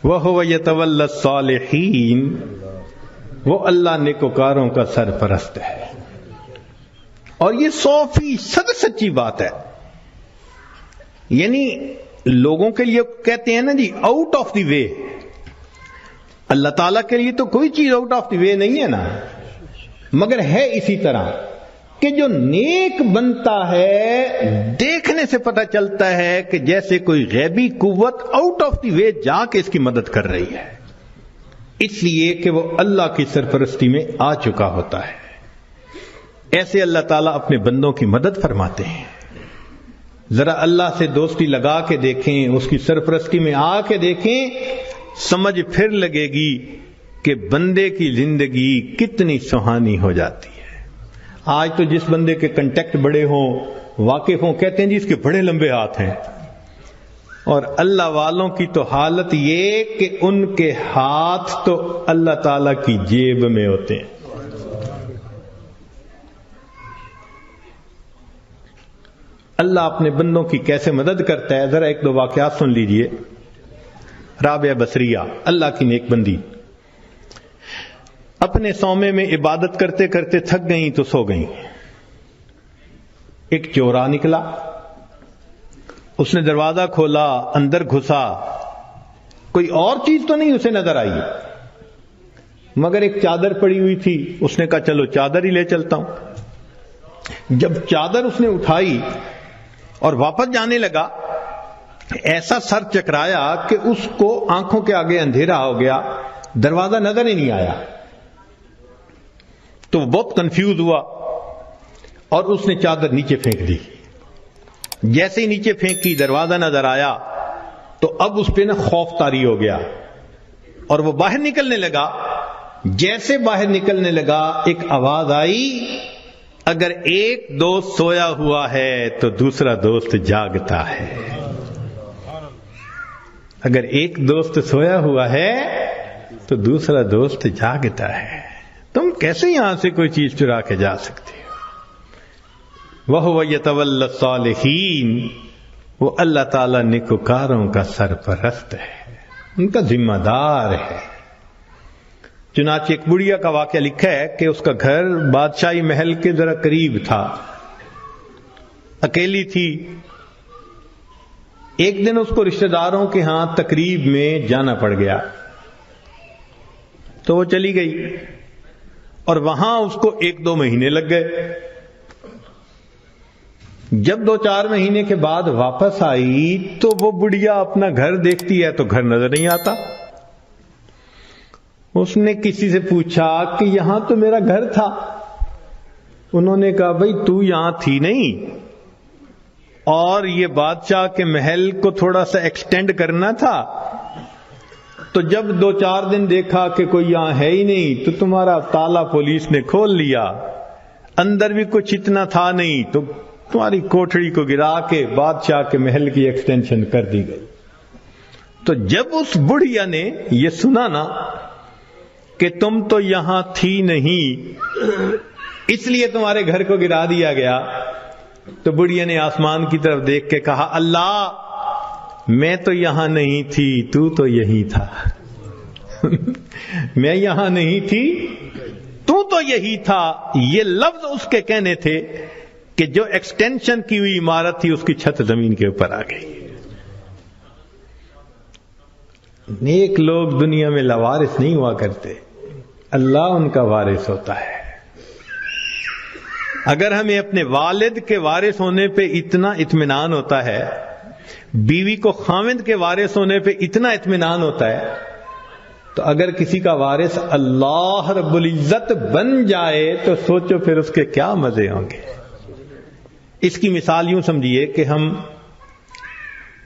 وَهُوَ يَتَوَلَّى الصَّالِحِينَ، وہ اللہ نیکوکاروں کا سرپرست ہے. اور یہ 100% سچی بات ہے. یعنی لوگوں کے لیے کہتے ہیں نا جی آؤٹ آف دی وے، اللہ تعالیٰ کے لیے تو کوئی چیز آؤٹ آف دی وے نہیں ہے نا، مگر ہے اسی طرح کہ جو نیک بنتا ہے دیکھنے سے پتہ چلتا ہے کہ جیسے کوئی غیبی قوت آؤٹ آف دی وے جا کے اس کی مدد کر رہی ہے، اس لیے کہ وہ اللہ کی سرپرستی میں آ چکا ہوتا ہے. ایسے اللہ تعالیٰ اپنے بندوں کی مدد فرماتے ہیں. ذرا اللہ سے دوستی لگا کے دیکھیں، اس کی سرپرستی میں آ کے دیکھیں، سمجھ پھر لگے گی کہ بندے کی زندگی کتنی سہانی ہو جاتی ہے. آج تو جس بندے کے کنٹیکٹ بڑے ہوں، واقف ہوں، کہتے ہیں جی اس کے بڑے لمبے ہاتھ ہیں، اور اللہ والوں کی تو حالت یہ کہ ان کے ہاتھ تو اللہ تعالی کی جیب میں ہوتے ہیں. اللہ اپنے بندوں کی کیسے مدد کرتا ہے، ذرا ایک دو واقعات سن لیجئے. رابعہ بصریہ اللہ کی نیک بندی اپنے صومعے میں عبادت کرتے کرتے تھک گئیں تو سو گئیں. ایک چورا نکلا، اس نے دروازہ کھولا، اندر گھسا، کوئی اور چیز تو نہیں اسے نظر آئی مگر ایک چادر پڑی ہوئی تھی. اس نے کہا چلو چادر ہی لے چلتا ہوں. جب چادر اس نے اٹھائی اور واپس جانے لگا، ایسا سر چکرایا کہ اس کو آنکھوں کے آگے اندھیرا ہو گیا، دروازہ نظر ہی نہیں آیا. تو وہ بہت کنفیوز ہوا اور اس نے چادر نیچے پھینک دی. جیسے ہی نیچے پھینکی دروازہ نظر آیا تو اب اس پہ نا خوف طاری ہو گیا اور وہ باہر نکلنے لگا. جیسے باہر نکلنے لگا ایک آواز آئی، اگر ایک دوست سویا ہوا ہے تو دوسرا دوست جاگتا ہے. اگر ایک دوست سویا ہوا ہے تو دوسرا دوست جاگتا ہے. تم کیسے یہاں سے کوئی چیز چرا کے جا سکتے ہو؟ وَهُوَ يَتَوَلَّى الصَّالِحِينَ، وہ اللہ تعالیٰ نیکوکاروں کا سرپرست ہے، ان کا ذمہ دار ہے. چنانچہ ایک بڑھیا کا واقعہ لکھا ہے کہ اس کا گھر بادشاہی محل کے ذرا قریب تھا، اکیلی تھی. ایک دن اس کو رشتہ داروں کے ہاں تقریب میں جانا پڑ گیا تو وہ چلی گئی اور وہاں اس کو 1-2 مہینے لگ گئے. جب 2-4 مہینے کے بعد واپس آئی تو وہ بڑھیا اپنا گھر دیکھتی ہے تو گھر نظر نہیں آتا. اس نے کسی سے پوچھا کہ یہاں تو میرا گھر تھا. انہوں نے کہا بھئی تو یہاں تھی نہیں، اور یہ بادشاہ کے محل کو تھوڑا سا ایکسٹینڈ کرنا تھا، تو جب 2-4 دن دیکھا کہ کوئی یہاں ہے ہی نہیں تو تمہارا تالا پولیس نے کھول لیا، اندر بھی کچھ اتنا تھا نہیں تو تمہاری کوٹھڑی کو گرا کے بادشاہ کے محل کی ایکسٹینشن کر دی گئی. تو جب اس بڑھیا نے یہ سنا نا کہ تم تو یہاں تھی نہیں اس لیے تمہارے گھر کو گرا دیا گیا، تو بڑھیا نے آسمان کی طرف دیکھ کے کہا اللہ میں تو یہاں نہیں تھی، تو تو یہی تھا. میں یہاں نہیں تھی، تو تو یہی تھا. یہ لفظ اس کے کہنے تھے کہ جو ایکسٹینشن کی ہوئی عمارت تھی اس کی چھت زمین کے اوپر آ گئی. نیک لوگ دنیا میں لاوارث نہیں ہوا کرتے، اللہ ان کا وارث ہوتا ہے. اگر ہمیں اپنے والد کے وارث ہونے پہ اتنا اطمینان ہوتا ہے، بیوی کو خاوند کے وارث ہونے پہ اتنا اطمینان ہوتا ہے، تو اگر کسی کا وارث اللہ رب العزت بن جائے تو سوچو پھر اس کے کیا مزے ہوں گے. اس کی مثال یوں سمجھیے کہ ہم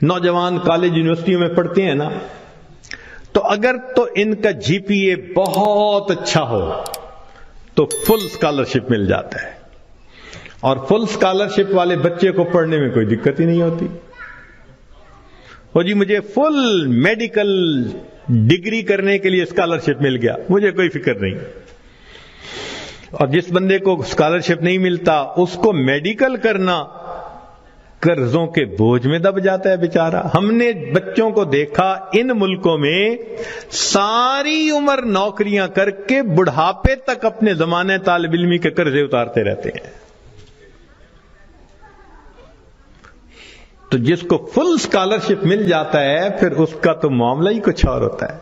نوجوان کالج یونیورسٹیوں میں پڑھتے ہیں نا، تو اگر تو ان کا GPA بہت اچھا ہو تو فل اسکالرشپ مل جاتا ہے، اور فل اسکالرشپ والے بچے کو پڑھنے میں کوئی دقت ہی نہیں ہوتی. وہ جی مجھے فل میڈیکل ڈگری کرنے کے لیے اسکالرشپ مل گیا، مجھے کوئی فکر نہیں. اور جس بندے کو اسکالرشپ نہیں ملتا اس کو میڈیکل کرنا قرضوں کے بوجھ میں دب جاتا ہے بیچارہ. ہم نے بچوں کو دیکھا ان ملکوں میں ساری عمر نوکریاں کر کے بڑھاپے تک اپنے زمانے طالب علمی کے قرضے اتارتے رہتے ہیں. تو جس کو فل اسکالرشپ مل جاتا ہے پھر اس کا تو معاملہ ہی کچھ اور ہوتا ہے.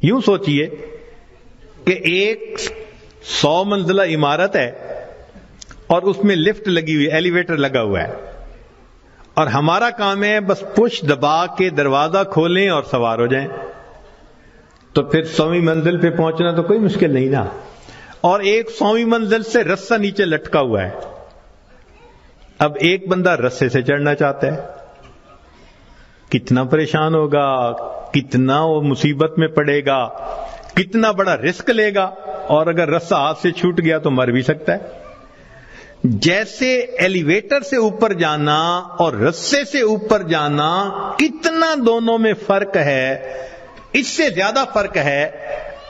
یوں سوچئے کہ ایک 100 منزلہ عمارت ہے اور اس میں لفٹ لگی ہوئی، ایلیویٹر لگا ہوا ہے، اور ہمارا کام ہے بس پش دبا کے دروازہ کھولیں اور سوار ہو جائیں. تو پھر 100ویں منزل پہ پہنچنا تو کوئی مشکل نہیں نا. اور ایک 100ویں منزل سے رسہ نیچے لٹکا ہوا ہے. اب ایک بندہ رسے سے چڑھنا چاہتا ہے، کتنا پریشان ہوگا، کتنا وہ مصیبت میں پڑے گا، کتنا بڑا رسک لے گا، اور اگر رسہ ہاتھ سے چھوٹ گیا تو مر بھی سکتا ہے. جیسے ایلیویٹر سے اوپر جانا اور رسے سے اوپر جانا کتنا دونوں میں فرق ہے، اس سے زیادہ فرق ہے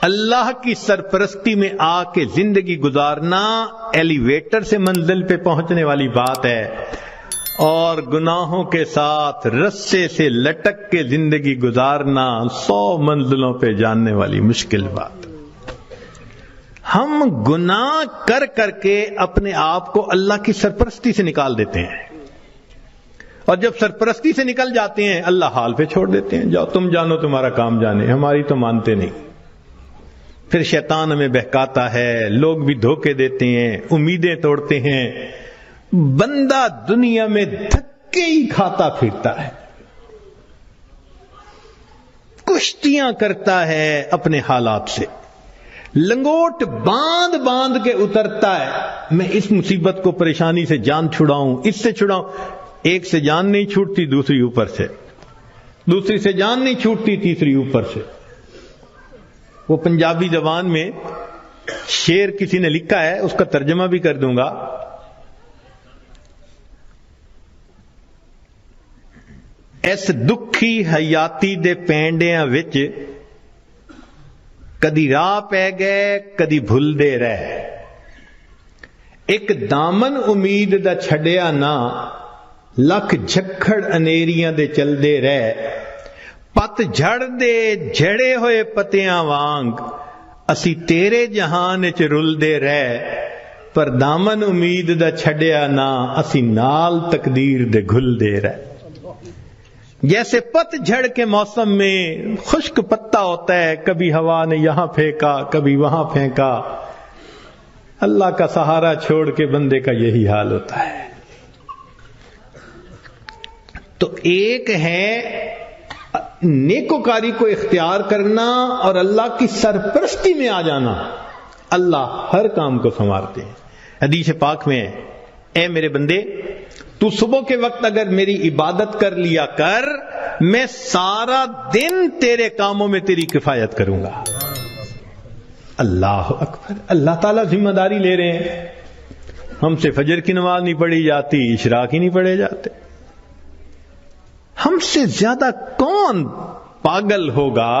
اللہ کی سرپرستی میں آ کے زندگی گزارنا ایلیویٹر سے منزل پہ پہنچنے والی بات ہے، اور گناہوں کے ساتھ رسے سے لٹک کے زندگی گزارنا 100 منزلوں پہ جاننے والی مشکل بات. ہم گناہ کر کر کے اپنے آپ کو اللہ کی سرپرستی سے نکال دیتے ہیں، اور جب سرپرستی سے نکل جاتے ہیں اللہ حال پہ چھوڑ دیتے ہیں. جاؤ تم جانو، تمہارا کام جانے، ہماری تو مانتے نہیں. پھر شیطان ہمیں بہکاتا ہے، لوگ بھی دھوکے دیتے ہیں، امیدیں توڑتے ہیں، بندہ دنیا میں دھکے ہی کھاتا پھرتا ہے، کشتیاں کرتا ہے اپنے حالات سے، لنگوٹ باندھ باندھ کے اترتا ہے. میں اس مصیبت کو، پریشانی سے جان چھڑاؤں، اس سے چھڑاؤں. ایک سے جان نہیں چھوٹتی، دوسری اوپر سے، دوسری سے جان نہیں چھوٹتی، تیسری اوپر سے. وہ پنجابی زبان میں شعر کسی نے لکھا ہے، اس کا ترجمہ بھی کر دوں گا. اس دکھی حیاتی دے پینڈیاں وچ کدی راہ پہ گئے کدی بھول دے رہے، ایک دامن امید دا چھڈیا نہ، لکھ جھکڑ انیریاں دے چل دے رہے. پت جھڑ دے جھڑے ہوئے پتیاں وانگ، اسی تیرے جہان چ رل دے رہے، پر دامن امید دا چھڈیا نہ، اسی نال تقدیر دے گھل دے رہے. جیسے پت جھڑ کے موسم میں خشک پتا ہوتا ہے، کبھی ہوا نے یہاں پھینکا کبھی وہاں پھینکا، اللہ کا سہارا چھوڑ کے بندے کا یہی حال ہوتا ہے. تو ایک ہے نیکوکاری کو اختیار کرنا اور اللہ کی سرپرستی میں آ جانا. اللہ ہر کام کو سنوارتے ہیں. حدیث پاک میں ہے، اے میرے بندے، تو صبح کے وقت اگر میری عبادت کر لیا کر، میں سارا دن تیرے کاموں میں تیری کفایت کروں گا. اللہ اکبر. اللہ تعالیٰ ذمہ داری لے رہے ہیں. ہم سے فجر کی نماز نہیں پڑھی جاتی، اشراق ہی نہیں پڑھے جاتے. ہم سے زیادہ کون پاگل ہوگا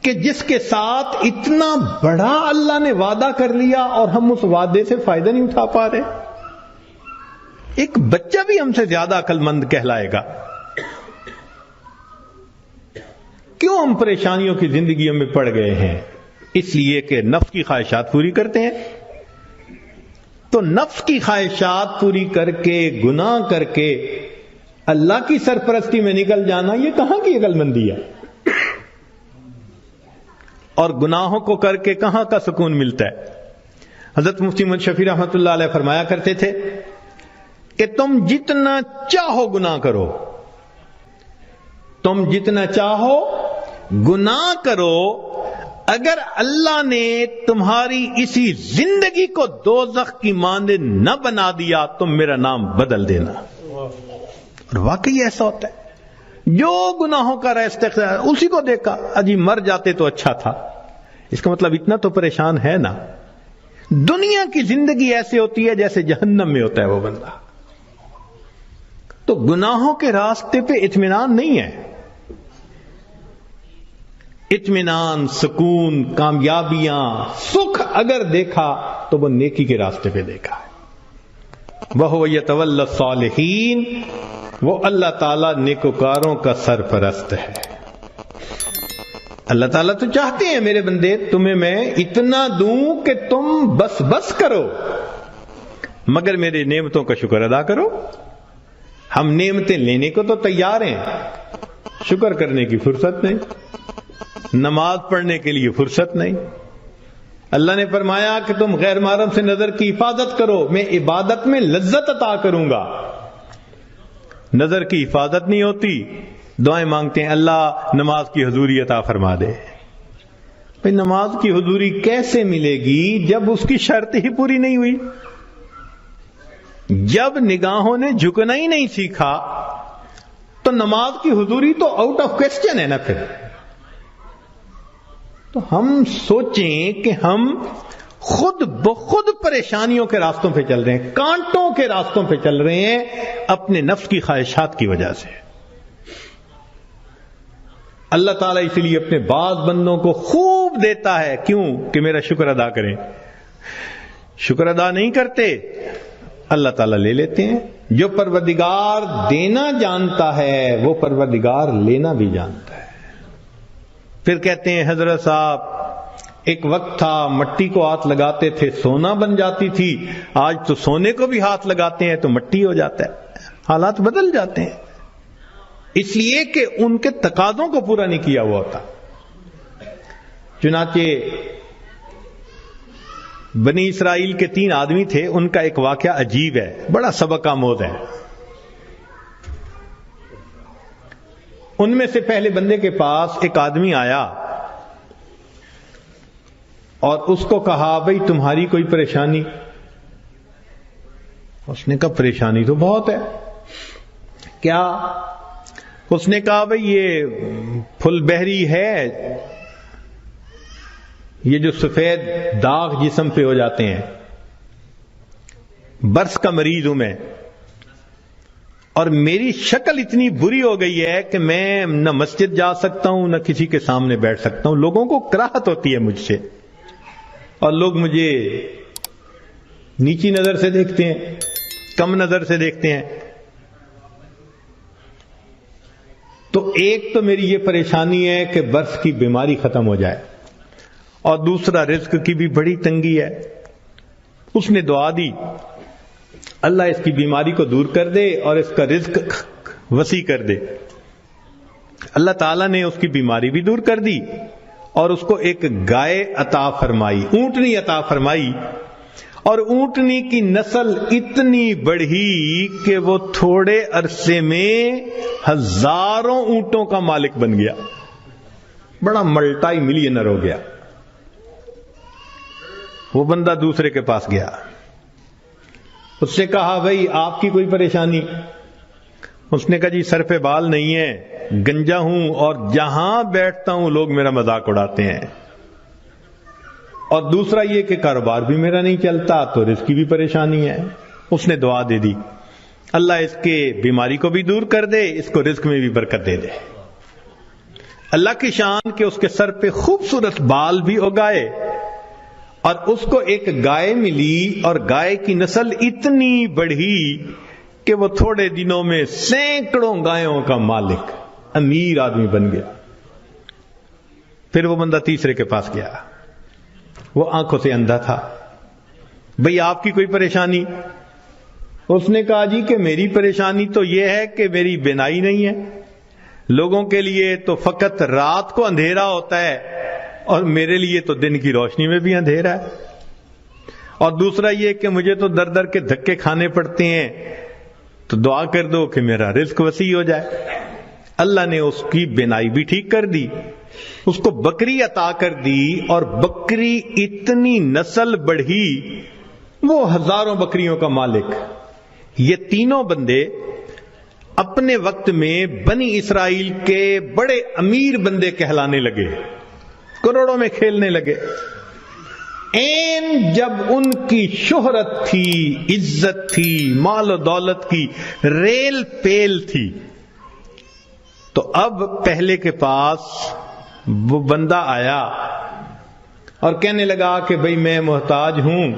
کہ جس کے ساتھ اتنا بڑا اللہ نے وعدہ کر لیا اور ہم اس وعدے سے فائدہ نہیں اٹھا پا رہے. ایک بچہ بھی ہم سے زیادہ عقل مند کہلائے گا. کیوں ہم پریشانیوں کی زندگیوں میں پڑ گئے ہیں؟ اس لیے کہ نفس کی خواہشات پوری کرتے ہیں. تو نفس کی خواہشات پوری کر کے، گناہ کر کے اللہ کی سرپرستی میں نکل جانا، یہ کہاں کی عقل مندی ہے؟ اور گناہوں کو کر کے کہاں کا سکون ملتا ہے؟ حضرت مفتی محمد شفیع رحمۃ اللہ علیہ فرمایا کرتے تھے کہ تم جتنا چاہو گناہ کرو، تم جتنا چاہو گناہ کرو، اگر اللہ نے تمہاری اسی زندگی کو دوزخ کی مانند نہ بنا دیا، تم میرا نام بدل دینا. اور واقعی ایسا ہوتا ہے. جو گناہوں کا استقرار اسی کو دیکھا، اجی مر جاتے تو اچھا تھا. اس کا مطلب اتنا تو پریشان ہے نا. دنیا کی زندگی ایسے ہوتی ہے جیسے جہنم میں ہوتا ہے وہ بندہ. تو گناہوں کے راستے پہ اطمینان نہیں ہے. اطمینان، سکون، کامیابیاں، سکھ اگر دیکھا تو وہ نیکی کے راستے پہ دیکھا ہے. وَهُوَ يَتَوَلَّى الصَّالِحِينَ، وہ اللہ تعالیٰ نیکوکاروں کا سرپرست ہے۔ اللہ تعالیٰ تو چاہتے ہیں میرے بندے تمہیں میں اتنا دوں کہ تم بس کرو، مگر میری نعمتوں کا شکر ادا کرو۔ ہم نعمتیں لینے کو تو تیار ہیں، شکر کرنے کی فرصت نہیں، نماز پڑھنے کے لیے فرصت نہیں۔ اللہ نے فرمایا کہ تم غیر محرم سے نظر کی حفاظت کرو، میں عبادت میں لذت عطا کروں گا۔ نظر کی حفاظت نہیں ہوتی، دعائیں مانگتے ہیں اللہ نماز کی حضوری عطا فرما دے۔ بھئی نماز کی حضوری کیسے ملے گی جب اس کی شرط ہی پوری نہیں ہوئی؟ جب نگاہوں نے جھکنا ہی نہیں سیکھا تو نماز کی حضوری تو آؤٹ آف کوسچن ہے نا۔ پھر تو ہم سوچیں کہ ہم خود بخود پریشانیوں کے راستوں پہ چل رہے ہیں، کانٹوں کے راستوں پہ چل رہے ہیں اپنے نفس کی خواہشات کی وجہ سے۔ اللہ تعالیٰ اس لیے اپنے بعض بندوں کو خوب دیتا ہے، کیوں کہ میرا شکر ادا کریں۔ شکر ادا نہیں کرتے، اللہ تعالیٰ لے لیتے ہیں۔ جو پروردگار دینا جانتا ہے وہ پروردگار لینا بھی جانتا ہے۔ پھر کہتے ہیں حضرت صاحب ایک وقت تھا مٹی کو ہاتھ لگاتے تھے سونا بن جاتی تھی، آج تو سونے کو بھی ہاتھ لگاتے ہیں تو مٹی ہو جاتا ہے۔ حالات بدل جاتے ہیں اس لیے کہ ان کے تقاضوں کو پورا نہیں کیا ہوا ہوتا۔ چنانچہ بنی اسرائیل کے 3 آدمی تھے، ان کا ایک واقعہ عجیب ہے، بڑا سبق آموز ہے۔ ان میں سے پہلے بندے کے پاس ایک آدمی آیا اور اس کو کہا بھئی تمہاری کوئی پریشانی؟ اس نے کہا پریشانی تو بہت ہے۔ کیا؟ اس نے کہا بھئی یہ پھل بہری ہے، یہ جو سفید داغ جسم پہ ہو جاتے ہیں، برس کا مریض ہوں میں، اور میری شکل اتنی بری ہو گئی ہے کہ میں نہ مسجد جا سکتا ہوں نہ کسی کے سامنے بیٹھ سکتا ہوں، لوگوں کو کراہت ہوتی ہے مجھ سے، اور لوگ مجھے نیچی نظر سے دیکھتے ہیں، کم نظر سے دیکھتے ہیں۔ تو ایک تو میری یہ پریشانی ہے کہ برس کی بیماری ختم ہو جائے، اور دوسرا رزق کی بھی بڑی تنگی ہے۔ اس نے دعا دی اللہ اس کی بیماری کو دور کر دے اور اس کا رزق وسیع کر دے۔ اللہ تعالیٰ نے اس کی بیماری بھی دور کر دی اور اس کو ایک گائے عطا فرمائی، اونٹنی عطا فرمائی، اور اونٹنی کی نسل اتنی بڑھی کہ وہ تھوڑے عرصے میں ہزاروں اونٹوں کا مالک بن گیا، بڑا ملٹائی ملینر ہو گیا۔ وہ بندہ دوسرے کے پاس گیا، اس سے کہا بھئی آپ کی کوئی پریشانی؟ اس نے کہا جی سر پہ بال نہیں ہے، گنجا ہوں، اور جہاں بیٹھتا ہوں لوگ میرا مذاق اڑاتے ہیں، اور دوسرا یہ کہ کاروبار بھی میرا نہیں چلتا، تو رزق کی بھی پریشانی ہے۔ اس نے دعا دے دی اللہ اس کے بیماری کو بھی دور کر دے، اس کو رزق میں بھی برکت دے دے۔ اللہ کی شان کہ اس کے سر پہ خوبصورت بال بھی اگائے، اور اس کو ایک گائے ملی، اور گائے کی نسل اتنی بڑھی کہ وہ تھوڑے دنوں میں سینکڑوں گایوں کا مالک، امیر آدمی بن گیا۔ پھر وہ بندہ تیسرے کے پاس گیا، وہ آنکھوں سے اندھا تھا، بھئی آپ کی کوئی پریشانی؟ اس نے کہا جی کہ میری پریشانی تو یہ ہے کہ میری بینائی نہیں ہے، لوگوں کے لیے تو فقط رات کو اندھیرا ہوتا ہے اور میرے لیے تو دن کی روشنی میں بھی اندھیرا ہے، اور دوسرا یہ کہ مجھے تو در در کے دھکے کھانے پڑتے ہیں، تو دعا کر دو کہ میرا رزق وسیع ہو جائے۔ اللہ نے اس کی بینائی بھی ٹھیک کر دی، اس کو بکری عطا کر دی، اور بکری اتنی نسل بڑھی وہ ہزاروں بکریوں کا مالک۔ یہ تینوں بندے اپنے وقت میں بنی اسرائیل کے بڑے امیر بندے کہلانے لگے، کروڑوں میں کھیلنے لگے۔ این جب ان کی شہرت تھی، عزت تھی، مال و دولت کی ریل پیل تھی، تو اب پہلے کے پاس وہ بندہ آیا اور کہنے لگا کہ بھئی میں محتاج ہوں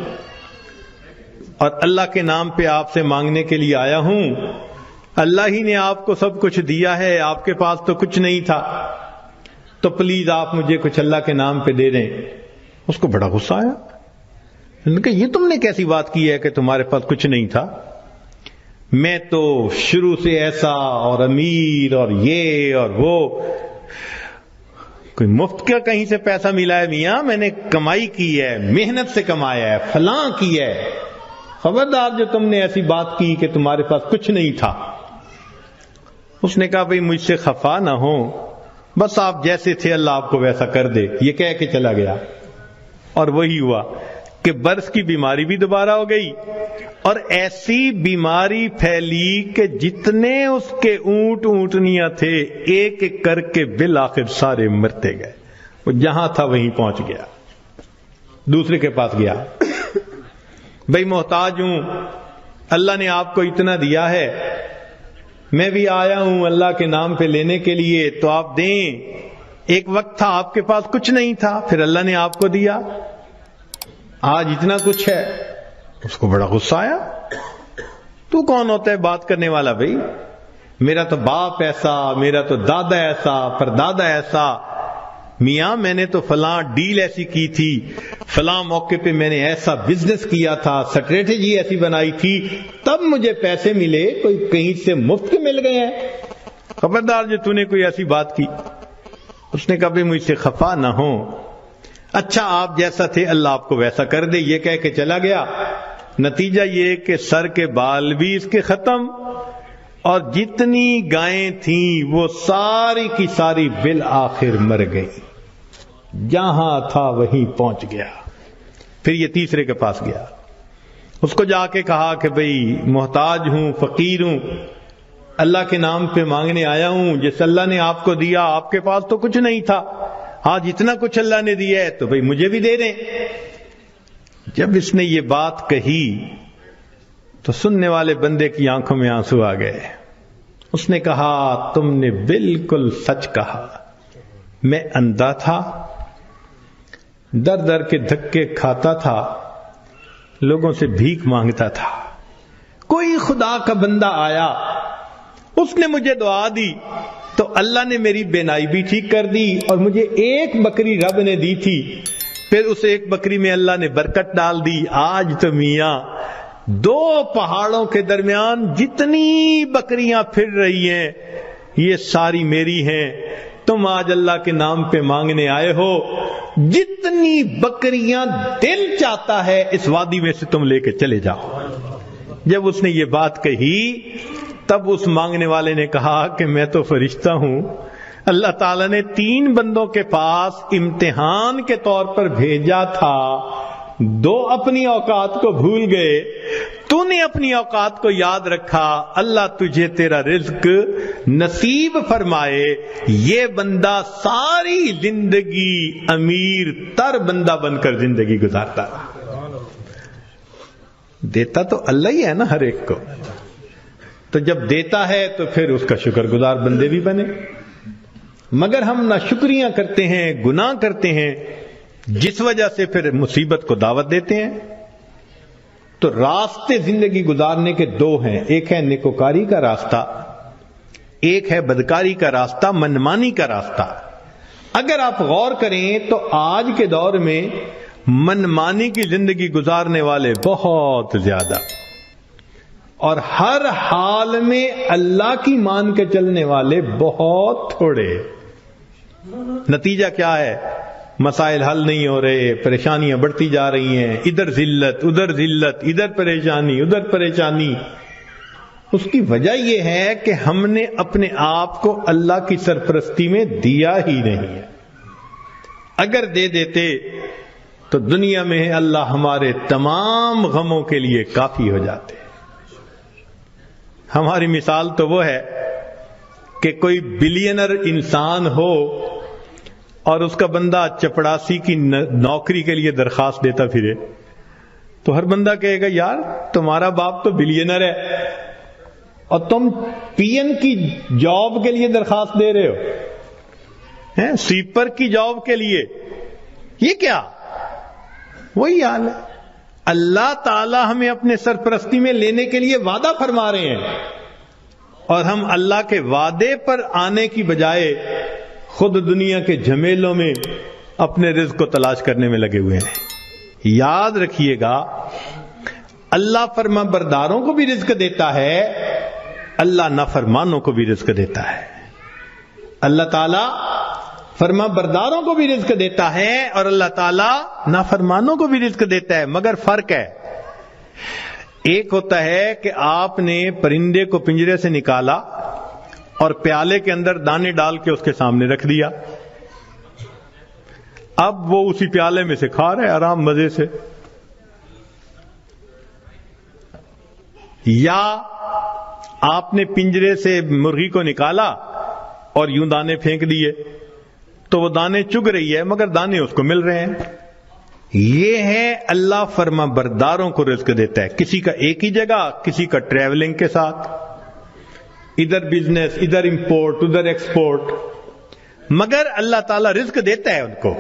اور اللہ کے نام پہ آپ سے مانگنے کے لیے آیا ہوں، اللہ ہی نے آپ کو سب کچھ دیا ہے، آپ کے پاس تو کچھ نہیں تھا، تو پلیز آپ مجھے کچھ اللہ کے نام پہ دے دیں۔ اس کو بڑا غصہ آیا، انہوں نے کہا یہ تم نے کیسی بات کی ہے کہ تمہارے پاس کچھ نہیں تھا؟ میں تو شروع سے ایسا اور امیر اور یہ اور وہ، کوئی مفت کا کہیں سے پیسہ ملا ہے میاں؟ میں نے کمائی کی ہے، محنت سے کمایا ہے، فلاں کی ہے، خبردار جو تم نے ایسی بات کی کہ تمہارے پاس کچھ نہیں تھا۔ اس نے کہا بھئی مجھ سے خفا نہ ہو، بس آپ جیسے تھے اللہ آپ کو ویسا کر دے، یہ کہہ کے چلا گیا۔ اور وہی ہوا کہ برس کی بیماری بھی دوبارہ ہو گئی، اور ایسی بیماری پھیلی کہ جتنے اس کے اونٹ اونٹنیاں تھے ایک ایک کر کے بالآخر سارے مرتے گئے۔ وہ جہاں تھا وہیں پہنچ گیا، دوسرے کے پاس گیا، بھئی محتاج ہوں، اللہ نے آپ کو اتنا دیا ہے، میں بھی آیا ہوں اللہ کے نام پہ لینے کے لیے، تو آپ دیں۔ ایک وقت تھا آپ کے پاس کچھ نہیں تھا، پھر اللہ نے آپ کو دیا، آج اتنا کچھ ہے۔ اس کو بڑا غصہ آیا، تو کون ہوتا ہے بات کرنے والا؟ بھائی میرا تو باپ ایسا، میرا تو دادا ایسا، پردادا ایسا، میاں میں نے تو فلاں ڈیل ایسی کی تھی، فلاں موقع پہ میں نے ایسا بزنس کیا تھا، اسٹریٹجی ایسی بنائی تھی، تب مجھے پیسے ملے، کوئی کہیں سے مفت کے مل گئے ہیں؟ خبردار جو تو نے کوئی ایسی بات کی۔ اس نے کہا بھائی مجھ سے خفا نہ ہو، اچھا آپ جیسا تھے اللہ آپ کو ویسا کر دے، یہ کہہ کے چلا گیا۔ نتیجہ یہ کہ سر کے بال بھی اس کے ختم، اور جتنی گائیں تھیں وہ ساری کی ساری بالآخر مر گئی، جہاں تھا وہیں پہنچ گیا۔ پھر یہ تیسرے کے پاس گیا، اس کو جا کے کہا کہ بھئی محتاج ہوں، فقیر ہوں، اللہ کے نام پہ مانگنے آیا ہوں، جس اللہ نے آپ کو دیا، آپ کے پاس تو کچھ نہیں تھا، آج اتنا کچھ اللہ نے دیا ہے تو بھئی مجھے بھی دے دیں۔ جب اس نے یہ بات کہی تو سننے والے بندے کی آنکھوں میں آنسو آ گئے۔ اس نے کہا تم نے بالکل سچ کہا، میں اندھا تھا، در در کے دھکے کھاتا تھا، لوگوں سے بھیک مانگتا تھا، کوئی خدا کا بندہ آیا، اس نے مجھے دعا دی تو اللہ نے میری بینائی بھی ٹھیک کر دی، اور مجھے ایک بکری رب نے دی تھی، پھر اس ایک بکری میں اللہ نے برکت ڈال دی۔ آج تو میاں دو پہاڑوں کے درمیان جتنی بکریاں پھر رہی ہیں یہ ساری میری ہیں، تم آج اللہ کے نام پہ مانگنے آئے ہو، جتنی بکریاں دل چاہتا ہے اس وادی میں سے تم لے کے چلے جاؤ۔ جب اس نے یہ بات کہی تب اس مانگنے والے نے کہا کہ میں تو فرشتہ ہوں، اللہ تعالیٰ نے 3 بندوں کے پاس امتحان کے طور پر بھیجا تھا، 2 اپنی اوقات کو بھول گئے، تو نے اپنی اوقات کو یاد رکھا، اللہ تجھے تیرا رزق نصیب فرمائے۔ یہ بندہ ساری زندگی امیر تر بندہ بن کر زندگی گزارتا رہا۔ دیتا تو اللہ ہی ہے نا ہر ایک کو، تو جب دیتا ہے تو پھر اس کا شکر گزار بندے بھی بنے، مگر ہم نہ شکریاں کرتے ہیں، گناہ کرتے ہیں، جس وجہ سے پھر مصیبت کو دعوت دیتے ہیں۔ تو راستے زندگی گزارنے کے 2 ہیں، ایک ہے نیکوکاری کا راستہ، ایک ہے بدکاری کا راستہ، منمانی کا راستہ۔ اگر آپ غور کریں تو آج کے دور میں منمانی کی زندگی گزارنے والے بہت زیادہ، اور ہر حال میں اللہ کی مان کے چلنے والے بہت تھوڑے۔ نتیجہ کیا ہے؟ مسائل حل نہیں ہو رہے، پریشانیاں بڑھتی جا رہی ہیں، ادھر ذلت ادھر ذلت، ادھر پریشانی ادھر پریشانی۔ اس کی وجہ یہ ہے کہ ہم نے اپنے آپ کو اللہ کی سرپرستی میں دیا ہی نہیں ہے۔ اگر دے دیتے تو دنیا میں اللہ ہمارے تمام غموں کے لیے کافی ہو جاتے۔ ہماری مثال تو وہ ہے کہ کوئی بلینر انسان ہو اور اس کا بندہ چپڑاسی کی نوکری کے لیے درخواست دیتا پھرے، تو ہر بندہ کہے گا یار تمہارا باپ تو بلینر ہے اور تم پی این کی جاب کے لیے درخواست دے رہے ہو، سویپر کی جاب کے لیے، یہ کیا؟ وہی حال ہے۔ اللہ تعالی ہمیں اپنے سرپرستی میں لینے کے لیے وعدہ فرما رہے ہیں اور ہم اللہ کے وعدے پر آنے کی بجائے خود دنیا کے جھمیلوں میں اپنے رزق کو تلاش کرنے میں لگے ہوئے ہیں. یاد رکھیے گا اللہ فرما برداروں کو بھی رزق دیتا ہے, اللہ نافرمانوں کو بھی رزق دیتا ہے. اللہ تعالیٰ فرما برداروں کو بھی رزق دیتا ہے اور اللہ تعالیٰ نافرمانوں کو بھی رزق دیتا ہے, مگر فرق ہے. ایک ہوتا ہے کہ آپ نے پرندے کو پنجرے سے نکالا اور پیالے کے اندر دانے ڈال کے اس کے سامنے رکھ دیا, اب وہ اسی پیالے میں سے کھا رہے آرام مزے سے. یا آپ نے پنجرے سے مرغی کو نکالا اور یوں دانے پھینک دیے تو وہ دانے چگ رہی ہے مگر دانے اس کو مل رہے ہیں. یہ ہے اللہ فرما برداروں کو رزق دیتا ہے, کسی کا ایک ہی جگہ, کسی کا ٹریولنگ کے ساتھ, ادھر بزنس, ادھر امپورٹ, ادھر ایکسپورٹ, مگر اللہ تعالیٰ رزق دیتا ہے ان کو.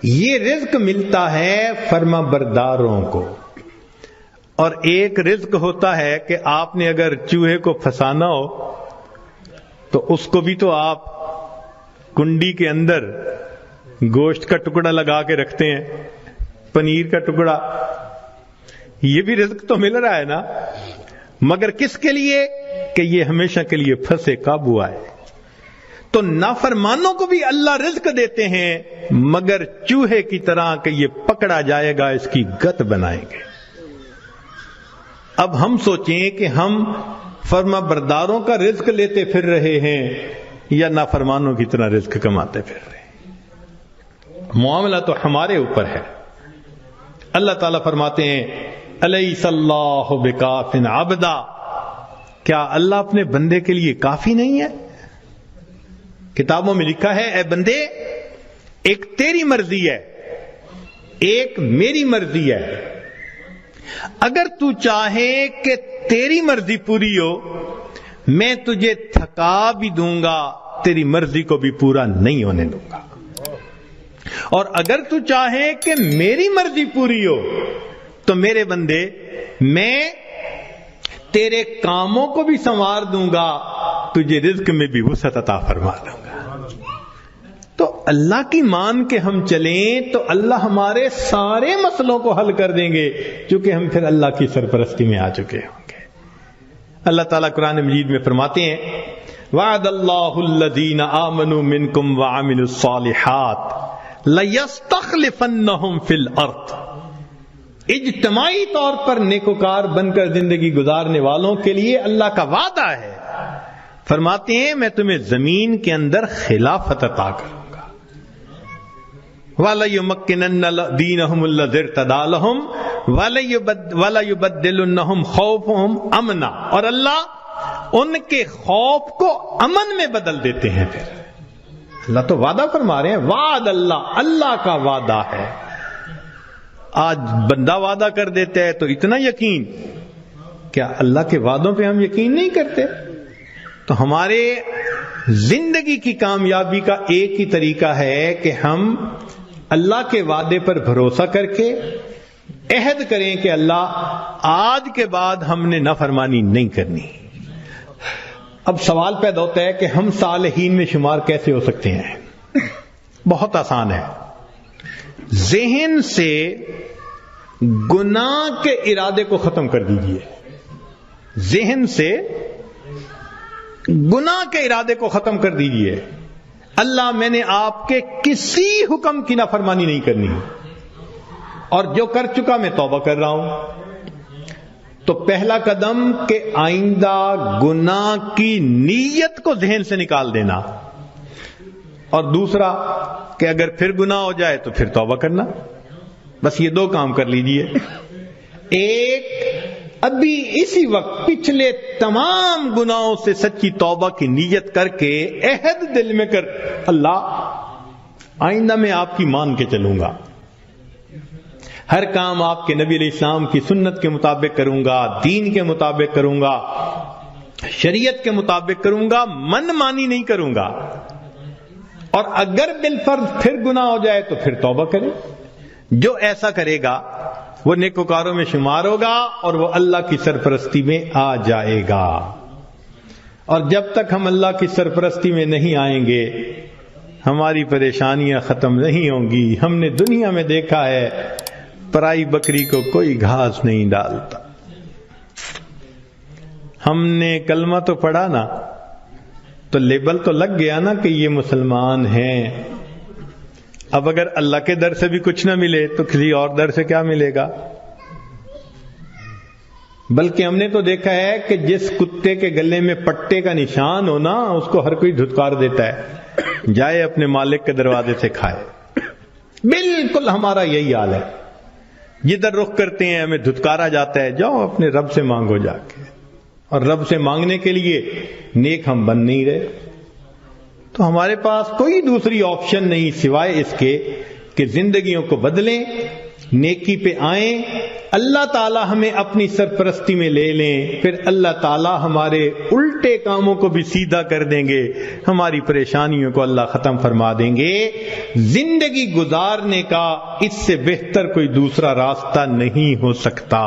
یہ رزق ملتا ہے فرما برداروں کو. اور ایک رزق ہوتا ہے کہ آپ نے اگر چوہے کو پھنسانا ہو تو اس کو بھی تو آپ کنڈی کے اندر گوشت کا ٹکڑا لگا کے رکھتے ہیں, پنیر کا ٹکڑا, یہ بھی رزق تو مل رہا ہے نا, مگر کس کے لیے کہ یہ ہمیشہ کے لیے پھنسے, قابو آئے. تو نافرمانوں کو بھی اللہ رزق دیتے ہیں مگر چوہے کی طرح کہ یہ پکڑا جائے گا اس کی گت بنائیں گے. اب ہم سوچیں کہ ہم فرما برداروں کا رزق لیتے پھر رہے ہیں یا نافرمانوں کی طرح رزق کماتے پھر رہے ہیں. معاملہ تو ہمارے اوپر ہے. اللہ تعالیٰ فرماتے ہیں الیس اللہ بکاف عبدا, کیا اللہ اپنے بندے کے لیے کافی نہیں ہے؟ کتابوں میں لکھا ہے اے بندے ایک تیری مرضی ہے, ایک میری مرضی ہے. اگر تو چاہے کہ تیری مرضی پوری ہو میں تجھے تھکا بھی دوں گا, تیری مرضی کو بھی پورا نہیں ہونے دوں گا. اور اگر تو چاہے کہ میری مرضی پوری ہو تو میرے بندے میں تیرے کاموں کو بھی سنوار دوں گا, تجھے رزق میں بھی وسعت عطا فرما دوں گا. تو اللہ کی مان کے ہم چلیں تو اللہ ہمارے سارے مسئلوں کو حل کر دیں گے, چونکہ ہم پھر اللہ کی سرپرستی میں آ چکے ہوں گے. اللہ تعالیٰ قرآن مجید میں فرماتے ہیں وعد اللہ الذین آمنوا منکم وعملوا الصالحات لَيَسْتَخْلِفَنَّهُمْ فِي الْأَرْضِ. اجتماعی طور پر نیکوکار بن کر زندگی گزارنے والوں کے لیے اللہ کا وعدہ ہے. فرماتے ہیں میں تمہیں زمین کے اندر خلافت عطا کروں گا. وَلَيُمَكِّنَنَّ دِينَهُمُ الَّذِي ارْتَضَىٰ لَهُمْ وَلَيُبَدِّلُنَّهُمْ خَوْفَهُمْ أَمْنًا, اور اللہ ان کے خوف کو امن میں بدل دیتے ہیں. پھر اللہ تو وعدہ فرما رہے ہیں, وعد اللہ, اللہ کا وعدہ ہے. آج بندہ وعدہ کر دیتا ہے تو اتنا یقین, کیا اللہ کے وعدوں پہ ہم یقین نہیں کرتے؟ تو ہمارے زندگی کی کامیابی کا ایک ہی طریقہ ہے کہ ہم اللہ کے وعدے پر بھروسہ کر کے عہد کریں کہ اللہ آج کے بعد ہم نے نافرمانی نہیں کرنی. اب سوال پیدا ہوتا ہے کہ ہم صالحین میں شمار کیسے ہو سکتے ہیں؟ بہت آسان ہے. ذہن سے گناہ کے ارادے کو ختم کر دیجئے. ذہن سے گناہ کے ارادے کو ختم کر دیجئے. اللہ میں نے آپ کے کسی حکم کی نافرمانی نہیں کرنی, اور جو کر چکا میں توبہ کر رہا ہوں. تو پہلا قدم کہ آئندہ گناہ کی نیت کو ذہن سے نکال دینا, اور دوسرا کہ اگر پھر گناہ ہو جائے تو پھر توبہ کرنا. بس یہ دو کام کر لیجئے. ایک ابھی اسی وقت پچھلے تمام گناہوں سے سچی توبہ کی نیت کر کے عہد دل میں کر, اللہ آئندہ میں آپ کی مان کے چلوں گا, ہر کام آپ کے نبی علیہ السلام کی سنت کے مطابق کروں گا, دین کے مطابق کروں گا, شریعت کے مطابق کروں گا, من مانی نہیں کروں گا. اور اگر بالفرض پھر گناہ ہو جائے تو پھر توبہ کرے. جو ایسا کرے گا وہ نیکوکاروں میں شمار ہوگا اور وہ اللہ کی سرپرستی میں آ جائے گا. اور جب تک ہم اللہ کی سرپرستی میں نہیں آئیں گے ہماری پریشانیاں ختم نہیں ہوں گی. ہم نے دنیا میں دیکھا ہے پرائی بکری کو کوئی گھاس نہیں ڈالتا. ہم نے کلمہ تو پڑھا نا تو لیبل تو لگ گیا نا کہ یہ مسلمان ہیں. اب اگر اللہ کے در سے بھی کچھ نہ ملے تو کسی اور در سے کیا ملے گا؟ بلکہ ہم نے تو دیکھا ہے کہ جس کتے کے گلے میں پٹے کا نشان ہو نا اس کو ہر کوئی دھتکار دیتا ہے، جائے اپنے مالک کے دروازے سے کھائے. بالکل ہمارا یہی حال ہے. جدھر رخ کرتے ہیں ہمیں دھتکارا جاتا ہے، جاؤ اپنے رب سے مانگو جا کے. اور رب سے مانگنے کے لیے نیک ہم بن نہیں رہے. تو ہمارے پاس کوئی دوسری آپشن نہیں سوائے اس کے کہ زندگیوں کو بدلیں، نیکی پہ آئیں، اللہ تعالی ہمیں اپنی سرپرستی میں لے لیں، پھر اللہ تعالی ہمارے الٹے کاموں کو بھی سیدھا کر دیں گے، ہماری پریشانیوں کو اللہ ختم فرما دیں گے. زندگی گزارنے کا اس سے بہتر کوئی دوسرا راستہ نہیں ہو سکتا.